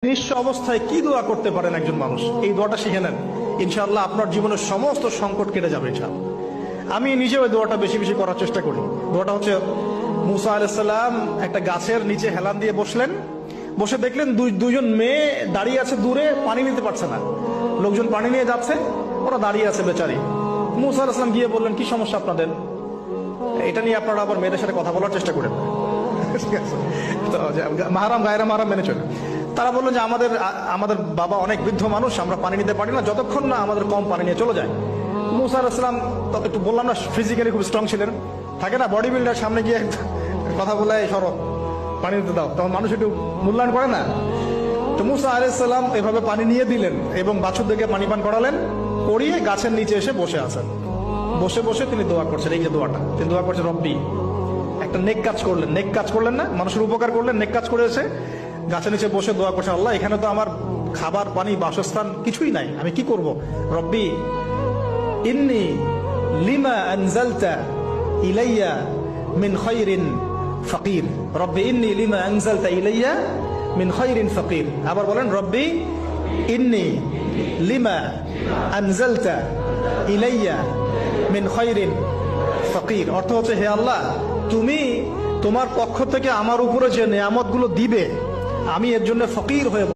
নিঃস্ব অবস্থায় কি দোয়া করতে পারেন একজন মানুষ, এই দোয়াটা শিখে নেন। ইনশাআল্লাহ আপনার জীবনের সমস্ত সংকট কেটে যাবে ইনশাআল্লাহ। আমি নিজেও এই দোয়াটা বেশি বেশি করার চেষ্টা করি। দোয়াটা হচ্ছে, মুসা আলাইহিস সালাম একটা গাছের নিচে হেলান দিয়ে বসলেন, বসে দেখলেন দুইজন মেয়ে দাঁড়িয়ে আছে দূরে, পানি নিতে পারছে না। লোকজন পানি নিয়ে যাচ্ছে, ওরা দাঁড়িয়ে আছে বেচারি। মুসা আলাইহিস সালাম গিয়ে বললেন, কি সমস্যা আপনাদের? এটা নিয়ে আপনারা আবার মেয়েদের সাথে কথা বলার চেষ্টা করেন। ঠিক আছে, তো মাহারাম গায়রা মাহারাম মেনে চলে। তারা বললো যে আমাদের বাবা অনেক বৃদ্ধ মানুষ, আমরা পানি নিতে পারি না যতক্ষণ না আমাদের কম পানি নিয়ে চলে যায়। মুসা আলাইহিস সালাম একটু বললাম না, ফিজিক্যালি খুব স্ট্রং ছিলেন, থাকে না বডি বিল্ডার, সামনে গিয়ে কথা বলে সরব পানি নিতে দাও, তখন মানুষ একটু মূল্যায়ন করে না। তো মুসা আলাইহিস সালাম এভাবে পানি নিয়ে দিলেন এবং বাছুর দিকে পানি পান করালেন, করিয়ে গাছের নিচে এসে বসে আছেন। বসে বসে তিনি দোয়া করছেন, এই যে দোয়াটা তিনি দোয়া করছেন, রব্বি। একটা নেক কাজ করলেন, নেক কাজ করলেন না, মানুষের উপকার করলেন, নেক কাজ করে এসে গাছের নিচে বসে দোয়া করছেন, আল্লাহ এখানে তো আমার খাবার পানি বাসস্থান কিছুই নাই, আমি কি করব? রব্বি ইন্নী লিমা আনজালতা ইলাইয়া মিন খায়রিন ফাকির। রব্বি ইন্নী লিমা আনজালতা ইলাইয়া মিন খায়রিন ফাকির। আবার বলেন, রব্বি ইন্নী লিমা আনজালতা ইলাইয়া মিন খায়রিন ফাকির। অর্থ হচ্ছে, হে আল্লাহ, তুমি তোমার পক্ষ থেকে আমার উপরে যে নেয়ামতগুলো দিবে, আমি এর জন্য ফকির হয়ে